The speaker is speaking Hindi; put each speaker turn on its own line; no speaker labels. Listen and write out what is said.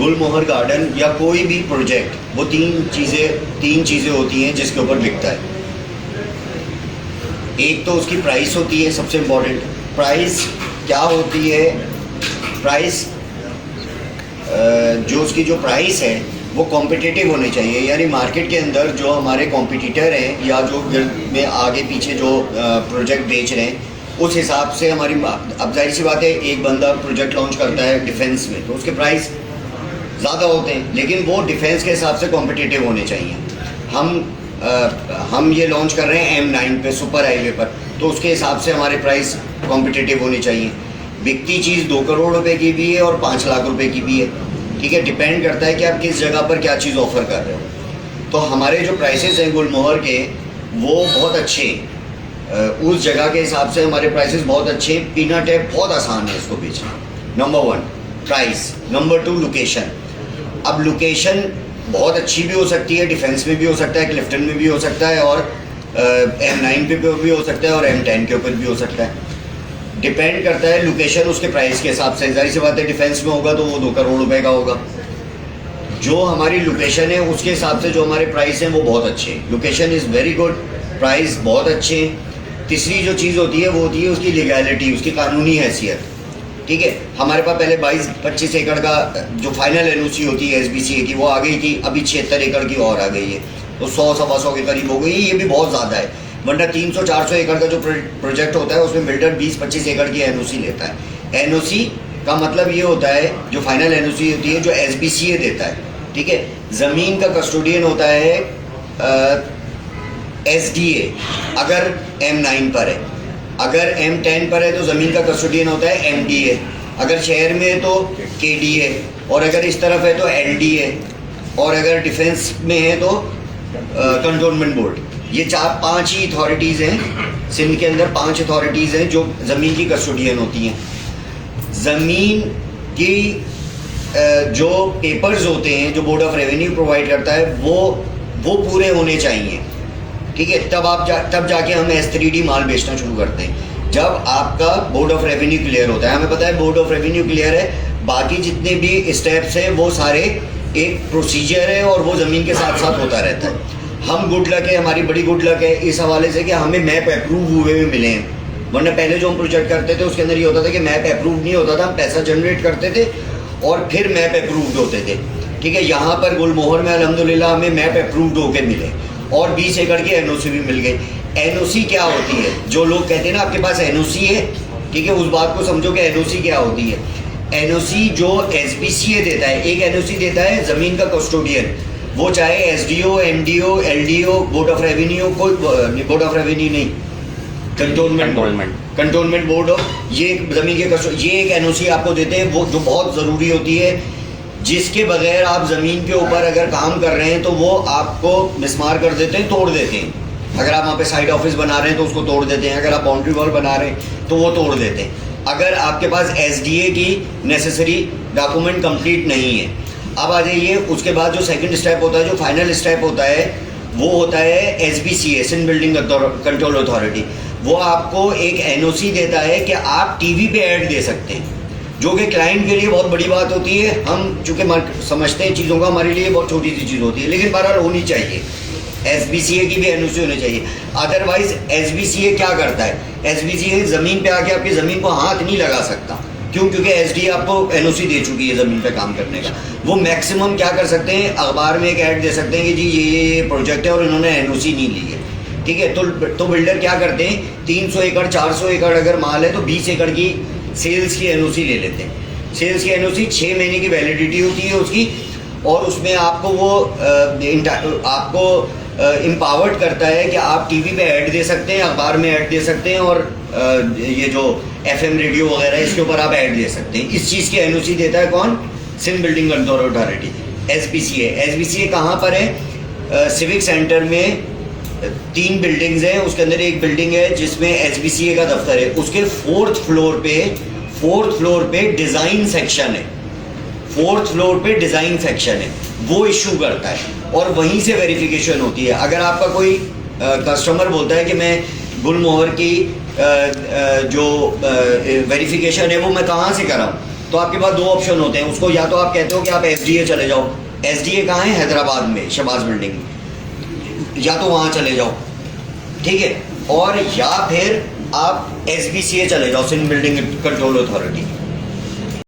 गुलमोहर गार्डन या कोई भी प्रोजेक्ट वो तीन चीज़ें होती हैं जिसके ऊपर बिकता है। एक तो उसकी प्राइस होती है, सबसे इम्पोर्टेंट। प्राइस क्या होती है? प्राइस जो उसकी जो प्राइस है वो कॉम्पिटिटिव होनी चाहिए, यानी मार्केट के अंदर जो हमारे कॉम्पिटिटर हैं या जो में आगे पीछे जो प्रोजेक्ट बेच रहे हैं उस हिसाब से हमारी, अब जाहिर सी बात है एक बंदा प्रोजेक्ट लॉन्च करता है डिफेंस में तो उसके प्राइस ज़्यादा होते हैं, लेकिन वो डिफेंस के हिसाब से कॉम्पिटिटिव होने चाहिए। हम ये लॉन्च कर रहे हैं M9 पे, सुपर हाईवे पर, तो उसके हिसाब से हमारे प्राइस कॉम्पिटिटिव होनी चाहिए। बिकती चीज़ 2 करोड़ रुपए की भी है और 5 लाख रुपए की भी है, ठीक है। डिपेंड करता है कि आप किस जगह पर क्या चीज़ ऑफ़र कर रहे हो। तो हमारे जो प्राइसेस हैं गुलमोहर के वो बहुत अच्छे हैं, उस जगह के हिसाब से हमारे प्राइसेस बहुत अच्छे हैं। पीनट है, बहुत आसान है इसको बेचना। Number 1 price, number 2 location. अब लोकेशन बहुत अच्छी भी हो सकती है, डिफेंस में भी हो सकता है, क्लिफ्टन में भी हो सकता है, और M9 पे भी हो सकता है, और M10 के ऊपर भी हो सकता है। डिपेंड करता है लोकेशन उसके प्राइस के हिसाब से। जाहिर सी बात है डिफेंस में होगा तो वो 2 करोड़ रुपए का होगा। जो हमारी लोकेशन है उसके हिसाब से जो हमारे प्राइस हैं वो बहुत अच्छे हैं। Location is very good, price बहुत अच्छे हैं। तीसरी जो चीज़ होती है वो होती है उसकी लीगैलिटी, उसकी कानूनी हैसियत, ठीक है। हमारे पास पहले 22-25 एकड़ का जो फाइनल NOC होती है SBCA की वो आ गई थी, अभी 76 एकड़ की और आ गई है, तो 100-125 के करीब हो गई। ये भी बहुत ज़्यादा है, वरना 300-400 एकड़ का जो प्रोजेक्ट होता है उसमें बिल्डर 20-25 एकड़ की NOC लेता है। NOC का मतलब ये होता है, जो फाइनल NOC होती है जो SBCA देता है, ठीक है। ज़मीन का कस्टोडियन होता है SDA अगर M9 पर है, अगर M10 पर है तो ज़मीन का कस्टोडियन होता है MDA, अगर शहर में है तो KDA, और अगर इस तरफ है तो LDA, और अगर डिफेंस में है तो कंटोनमेंट बोर्ड। ये 4-5 ही अथॉरिटीज़ हैं सिंध के अंदर, 5 अथॉरिटीज़ हैं जो ज़मीन की कस्टोडियन होती हैं। ज़मीन की जो पेपर्स होते हैं जो बोर्ड ऑफ रेवेन्यू प्रोवाइड करता है वो पूरे होने चाहिए, ठीक है। तब जाके हम S3D माल बेचना शुरू करते हैं, जब आपका बोर्ड ऑफ रेवेन्यू क्लियर होता है। हमें पता है बोर्ड ऑफ रेवेन्यू क्लियर है, बाकी जितने भी स्टेप्स हैं वो सारे एक प्रोसीजर है और वो ज़मीन के साथ साथ होता रहता है। हम गुड लक है, हमारी बड़ी गुड लक है इस हवाले से कि हमें मैप अप्रूव हुए हुए मिले हैं, वरना पहले जो हम प्रोजेक्ट करते थे उसके अंदर ये होता था कि मैप अप्रूव नहीं होता था, हम पैसा जनरेट करते थे और फिर मैप अप्रूव्ड होते थे, ठीक है। यहाँ पर गुलमोहर में अल्हम्दुलिल्लाह हमें मैप अप्रूव्ड होके मिले और 20 एकड़ की NOC भी मिल गई। NOC क्या होती है? जो लोग कहते हैं ना आपके पास NOC है, ठीक है, उस बात को समझो कि NOC क्या होती है। NOC जो SBCA देता है, एक NOC देता है ज़मीन का कस्टोडियन, वो चाहे SDO, MDO, LDO, board of revenue, कोई बोर्ड ऑफ रेवेन्यू नहीं, कंटोनमेंट बोर्ड ऑफ, ये ज़मीन के कस्टोडियन, ये एक NOC आपको देते हैं, वो जो बहुत ज़रूरी होती है, जिसके बगैर आप ज़मीन के ऊपर अगर काम कर रहे हैं तो वो आपको मिसमार कर देते हैं, तोड़ देते हैं। अगर आप वहाँ पे साइड ऑफिस बना रहे हैं तो उसको तोड़ देते हैं, अगर आप बाउंड्री वॉल बना रहे हैं तो वो तोड़ देते हैं, अगर आपके पास SDA की नेसेसरी डॉक्यूमेंट कंप्लीट नहीं है। अब आ जाइए, उसके बाद जो सेकंड स्टेप होता है, जो फाइनल स्टेप होता है, वो होता है SBCA, Sindh building control authority. वो आपको एक NOC देता है कि आप TV पे ऐड दे सकते हैं, जो कि क्लाइंट के लिए बहुत बड़ी बात होती है। हम चूँकि समझते हैं चीज़ों का, हमारे लिए बहुत छोटी सी चीज़ होती है, लेकिन बहरहाल होनी चाहिए। SBCA की भी NOC होनी चाहिए। अदरवाइज SBCA क्या करता है? SBCA ज़मीन पे आके आपकी ज़मीन को हाथ नहीं लगा सकता, क्यों? क्योंकि SDA आपको NOC दे चुकी है ज़मीन पे काम करने का। वो मैक्सिमम क्या कर सकते हैं, अखबार में एक ऐड दे सकते हैं कि जी ये प्रोजेक्ट है और इन्होंने NOC नहीं ली है, ठीक है। तो बिल्डर क्या करते हैं, 300 एकड़ 400 एकड़ अगर माल है तो 20 एकड़ की सेल्स की NOC ले लेते हैं। सेल्स की NOC 6 महीने की वैलिडिटी होती है उसकी, और उसमें आपको वो आपको एम्पावर्ड करता है कि आप TV पे ऐड दे सकते हैं, अखबार में ऐड दे सकते हैं, और ये जो FM रेडियो वगैरह इसके ऊपर आप ऐड दे सकते हैं। इस चीज़ की NOC देता है कौन? Sindh building control authority, SBCA। SBCA कहाँ पर है? सिविक सेंटर में 3 बिल्डिंग्स हैं, उसके अंदर एक बिल्डिंग है जिसमें SBCA का दफ्तर है, उसके 4th फ्लोर पे डिज़ाइन सेक्शन है, 4th फ्लोर पे डिज़ाइन सेक्शन है, वो इशू करता है और वहीं से वेरिफिकेशन होती है। अगर आपका कोई कस्टमर बोलता है कि मैं गुलमोहर की जो वेरिफिकेशन है वो मैं कहाँ से कराऊँ, तो आपके पास दो ऑप्शन होते हैं, उसको या तो आप कहते हो कि आप SDA चले जाओ, SDA कहाँ है, हैदराबाद में शहबाज बिल्डिंग, या तो वहाँ चले जाओ, ठीक है, और या फिर आप SBCA चले जाओ, सिंध बिल्डिंग कंट्रोल अथॉरिटी।